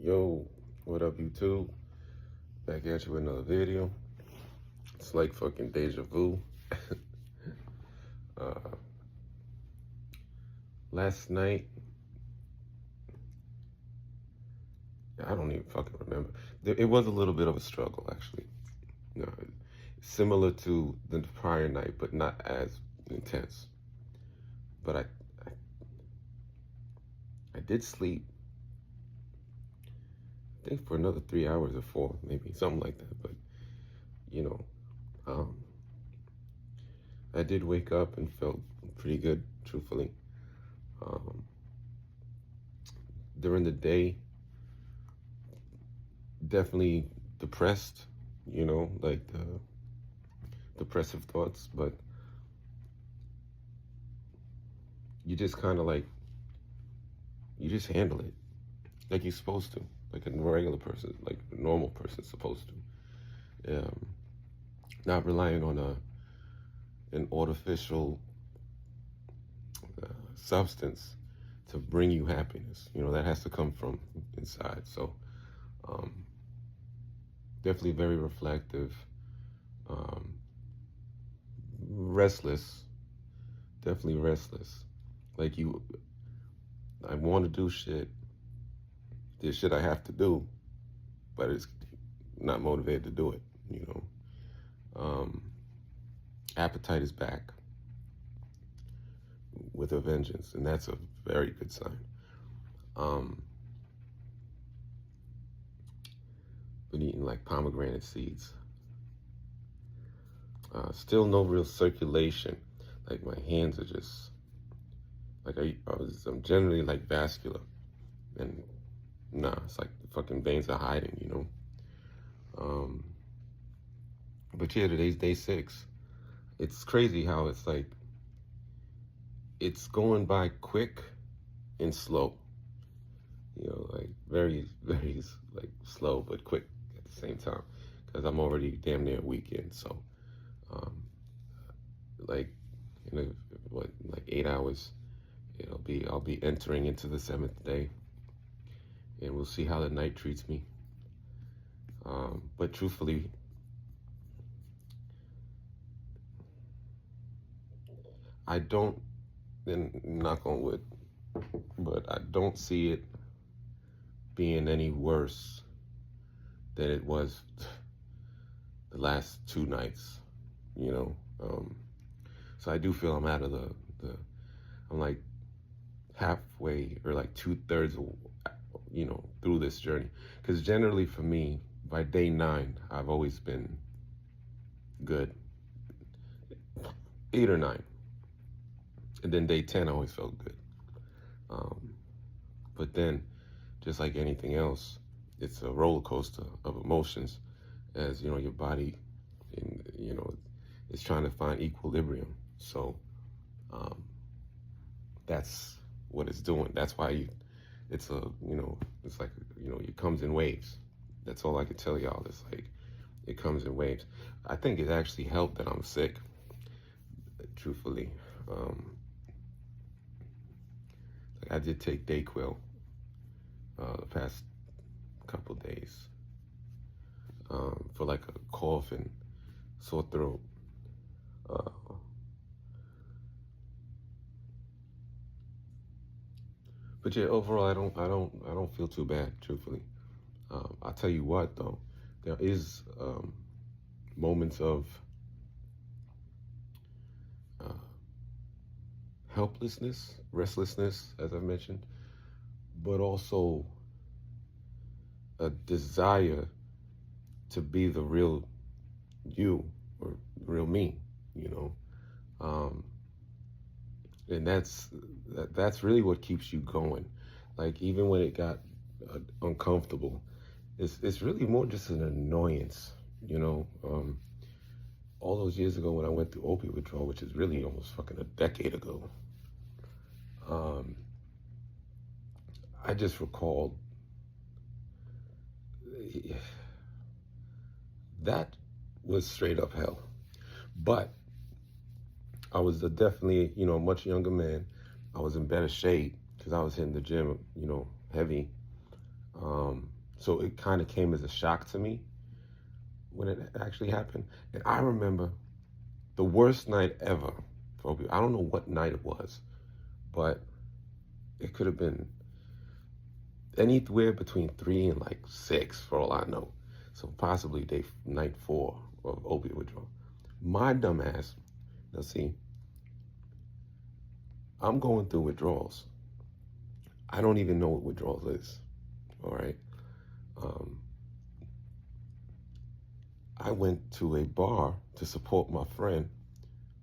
Yo, what up, YouTube? Back at you with another video. It's like fucking deja vu. uh, Last night, I don't even fucking remember. It was a little bit of a struggle, actually. No, similar to the prior night, but not as intense. But I did sleep, I think for another 3 hours or 4, maybe something like that. But you know, um, I did wake up and felt pretty good, truthfully. Um, During the day, definitely depressed, like the depressive thoughts, but you just kind of like, you just handle it like you're supposed to, like a regular person, like a normal person's supposed to. Not relying on an artificial substance to bring you happiness. That has to come from inside. So um, definitely very reflective, restless, definitely restless. Like I want to do shit. There's shit I have to do, but it's not motivated to do it. Appetite is back with a vengeance, and that's a very good sign. Been eating like pomegranate seeds. Still no real circulation. Like my hands are just like I'm generally like vascular, and nah, it's like the fucking veins are hiding. But yeah, today's day 6. It's crazy how it's like it's going by quick and slow. Like very, very like slow but quick at the same time, because I'm already damn near a weekend. So, like like 8 hours, I'll be entering into the 7th day, and we'll see how the night treats me. But truthfully, I don't, and knock on wood, but I don't see it being any worse than it was the last 2 nights, So I do feel I'm out of I'm like halfway or like 2/3, through this journey. Because generally for me, by day 9, I've always been good. 8 or 9. And then day 10, I always felt good. But then, just like anything else, it's a roller coaster of emotions, as your body, is trying to find equilibrium. So that's what it's doing. That's why it's like it comes in waves. That's all I can tell y'all. It's like it comes in waves. I think it actually helped that I'm sick, truthfully. I did take Dayquil the past couple days for like a cough and sore throat. But yeah, overall, I don't feel too bad, truthfully. I'll tell you what, though, there is moments of helplessness, restlessness, as I mentioned, but also a desire to be the real you or real me, and that's really what keeps you going. Like even when it got uncomfortable, it's really more just an annoyance, all those years ago when I went through opiate withdrawal, which is really almost fucking a decade ago. I just recalled that was straight up hell. But I was definitely, a much younger man. I was in better shape because I was hitting the gym, heavy. So it kind of came as a shock to me when it actually happened. And I remember the worst night ever for opioid. I don't know what night it was, but it could have been anywhere between 3 and like 6 for all I know. So possibly night 4 of opioid withdrawal. My dumb ass, now see, I'm going through withdrawals. I don't even know what withdrawals is, all right? I went to a bar to support my friend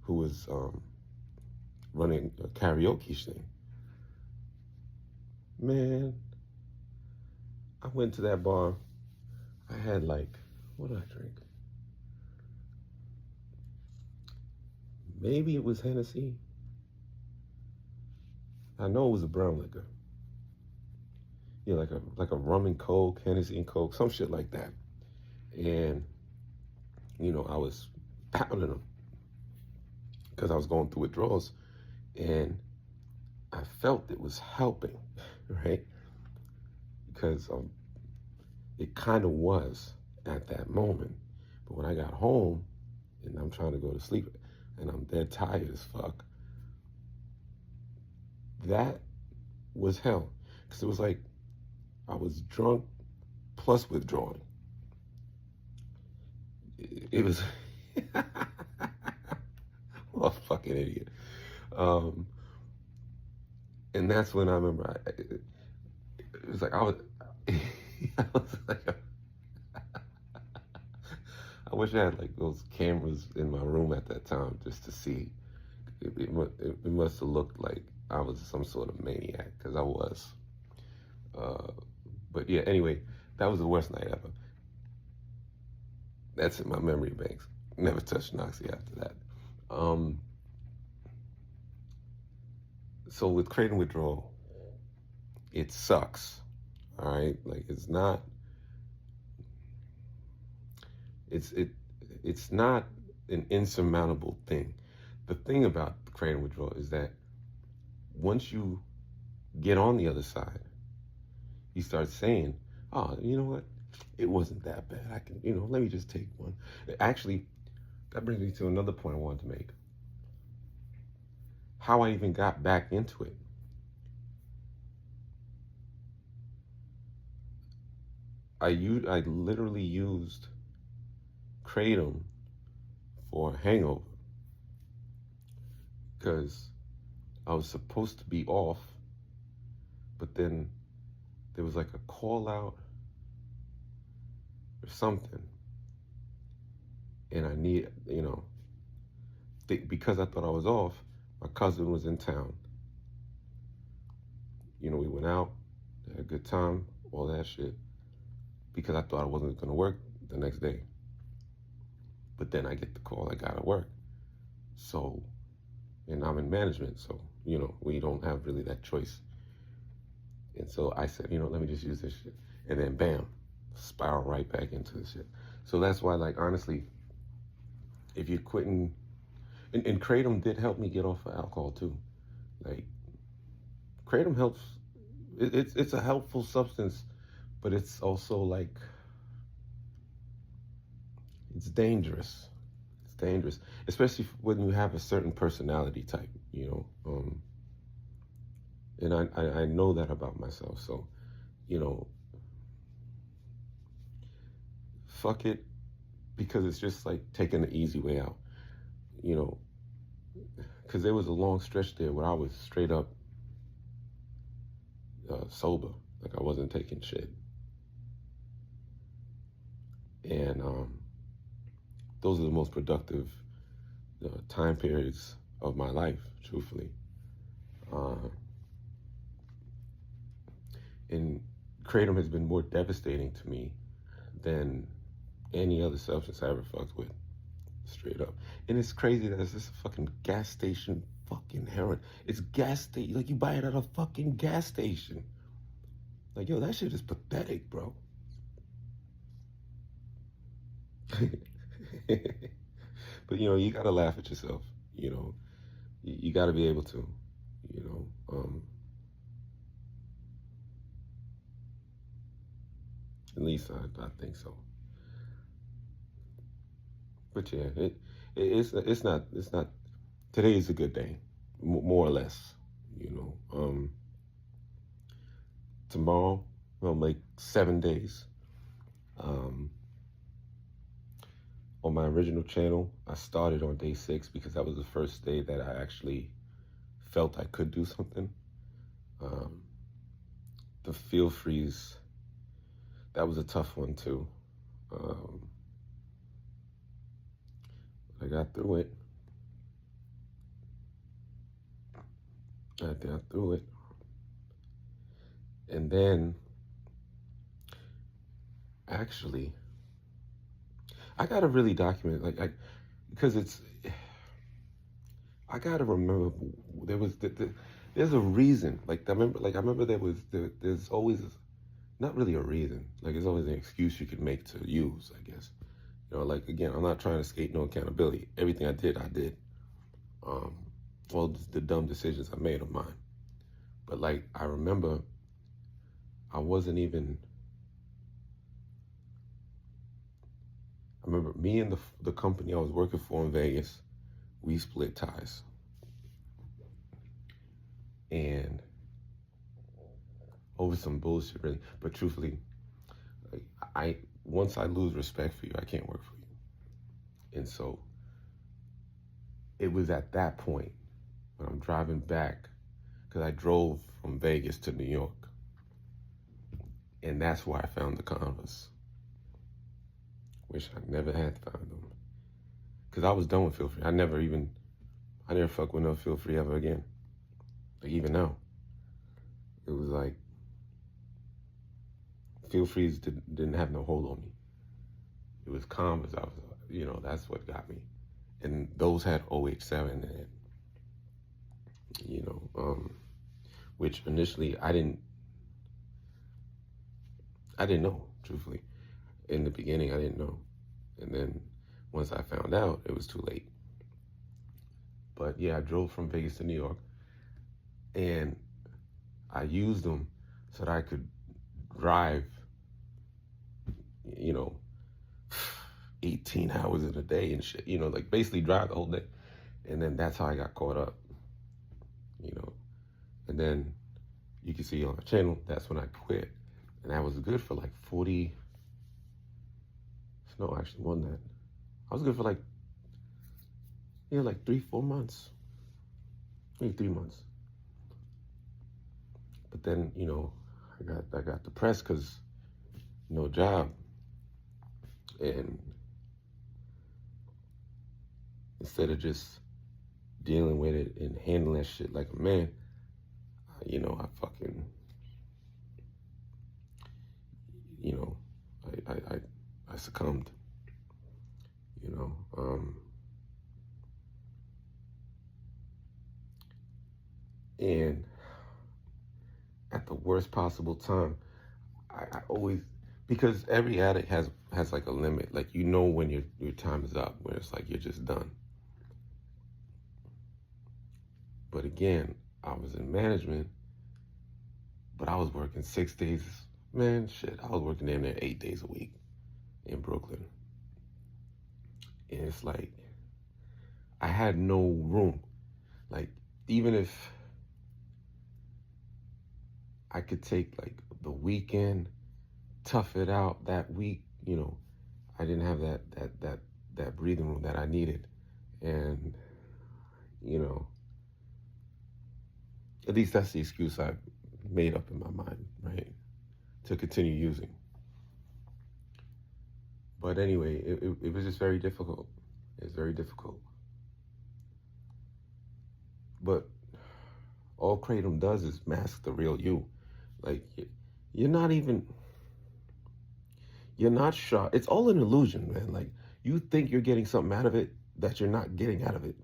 who was running a karaoke thing. Man, I went to that bar. I had like, what did I drink? Maybe it was Hennessy. I know it was a brown liquor. You know, like a rum and coke, Hennessy and coke, some shit like that. And you know, I was pounding them because I was going through withdrawals, and I felt it was helping, right? Because it kind of was at that moment. But when I got home and I'm trying to go to sleep and I'm dead tired as fuck, that was hell. Because it was like I was drunk plus withdrawing. It was, well, a fucking idiot. And that's when I remember, it was like, I was like, I wish I had like those cameras in my room at that time just to see. It must have looked like I was some sort of maniac, because I was. But yeah, anyway, that was the worst night ever. That's in my memory banks. Never touched Noxie after that. So with Kratom withdrawal, it sucks. All right, like it's not an insurmountable thing. The thing about Kratom withdrawal is that once you get on the other side, you start saying, "Oh, you know what? It wasn't that bad. I can, let me just take one." Actually, that brings me to another point I wanted to make. How I even got back into it. I literally used Kratom for a hangover because I was supposed to be off, but then there was like a call out or something, and I need, because I thought I was off, my cousin was in town. We went out, had a good time, all that shit, because I thought I wasn't going to work the next day. But then I get the call, I got to work. So, and I'm in management, so, we don't have really that choice. And so I said, let me just use this shit. And then bam, spiral right back into the shit. So that's why, like, honestly, if you're quitting, and Kratom did help me get off of alcohol too. Like, Kratom helps, it's a helpful substance, but it's also like, it's dangerous. It's dangerous, especially when you have a certain personality type, and I know that about myself. So, fuck it, because it's just like taking the easy way out, because there was a long stretch there where I was straight up sober, like I wasn't taking shit. And those are the most productive time periods of my life, truthfully. And Kratom has been more devastating to me than any other substance I ever fucked with, straight up. And it's crazy that it's just a fucking gas station fucking heroin. It's gas station, like you buy it at a fucking gas station. Like, yo, that shit is pathetic, bro. But you gotta laugh at yourself. You gotta be able to. At least I think so. But yeah, it's not. Today is a good day, more or less. You know, tomorrow will make 7 days. Um, on my original channel, I started on day 6 because that was the first day that I actually felt I could do something. Um, the feel freeze, that was a tough one too. Um, I got through it. I got through it. And then, actually, I gotta really document, because I gotta remember there was there's a reason. I remember there's always not really a reason. Like there's always an excuse you can make to use, I guess. You know, like again, I'm not trying to escape no accountability. Everything I did, I did. Um, all the dumb decisions I made are mine. But like I remember, I wasn't even. I remember me and the company I was working for in Vegas, we split ties. And over some bullshit, really. But truthfully, like, I once I lose respect for you, I can't work for you. And so it was at that point when I'm driving back, because I drove from Vegas to New York, and that's where I found the Converse. Wish I never had found them, because I was done with Feel Free. I never fuck with no Feel Free ever again. Like even now, it was like Feel Frees didn't have no hold on me. It was Converse. I was, that's what got me. And those had OH7 in it. Which initially I didn't know, truthfully. In the beginning, I didn't know. And then once I found out, it was too late. But yeah, I drove from Vegas to New York, and I used them so that I could drive, 18 hours in a day and shit, like basically drive the whole day. And then that's how I got caught up, And then you can see on my channel, that's when I quit. And I was good for like 40, no, actually more than that. I was good for like 3-4 months, maybe 3 months. But then, I got depressed because no job. And instead of just dealing with it and handling that shit like a man, I fucking, I succumbed, and at the worst possible time, I always, because every addict has like a limit, like when your time is up, when it's like you're just done. But again, I was in management, but I was working 6 days. Man, shit, I was working damn near 8 days a week in Brooklyn. And it's like, I had no room. Like, even if I could take like the weekend, tough it out that week, I didn't have that breathing room that I needed. And, at least that's the excuse I made up in my mind, right? To continue using. But anyway, it was just very difficult. It's very difficult. But all Kratom does is mask the real you. Like, you're not sure. It's all an illusion, man. Like, you think you're getting something out of it that you're not getting out of it.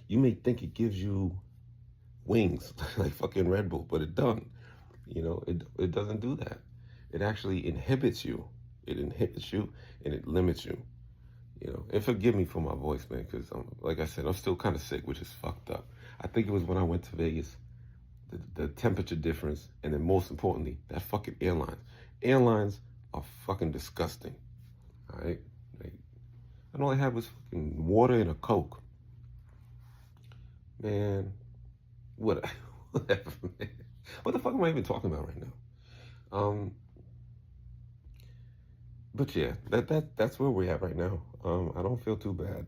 You may think it gives you wings, like fucking Red Bull, but it doesn't. It doesn't do that. It actually inhibits you. It inhibits you and it limits you. And forgive me for my voice, man, because like I said, I'm still kind of sick, which is fucked up. I think it was when I went to Vegas the temperature difference, and then most importantly, that fucking airlines. Airlines are fucking disgusting. All right, like, and all I had was fucking water and a Coke. Man, what? Whatever, man. What the fuck am I even talking about right now? But yeah, that's where we're at right now. I don't feel too bad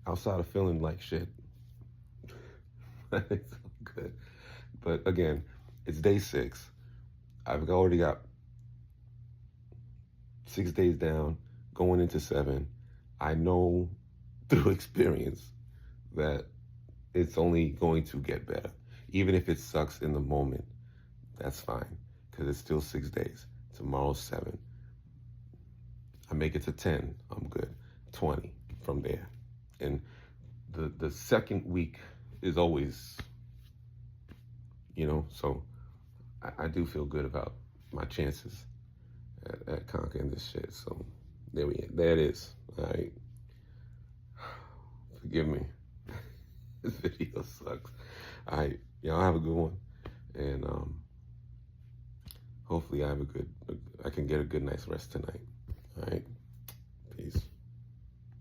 outside of feeling like shit. It's good. But again, it's day 6. I've already got 6 days down, going into 7. I know through experience that it's only going to get better. Even if it sucks in the moment, that's fine, because it's still 6 days. Tomorrow's 7. I make it to 10, I'm good. 20 from there. And the second week is always, so I do feel good about my chances at conquering this shit. So there it is. All right. Forgive me. This video sucks. All right, y'all have a good one, and hopefully I can get a good night's rest tonight. All right.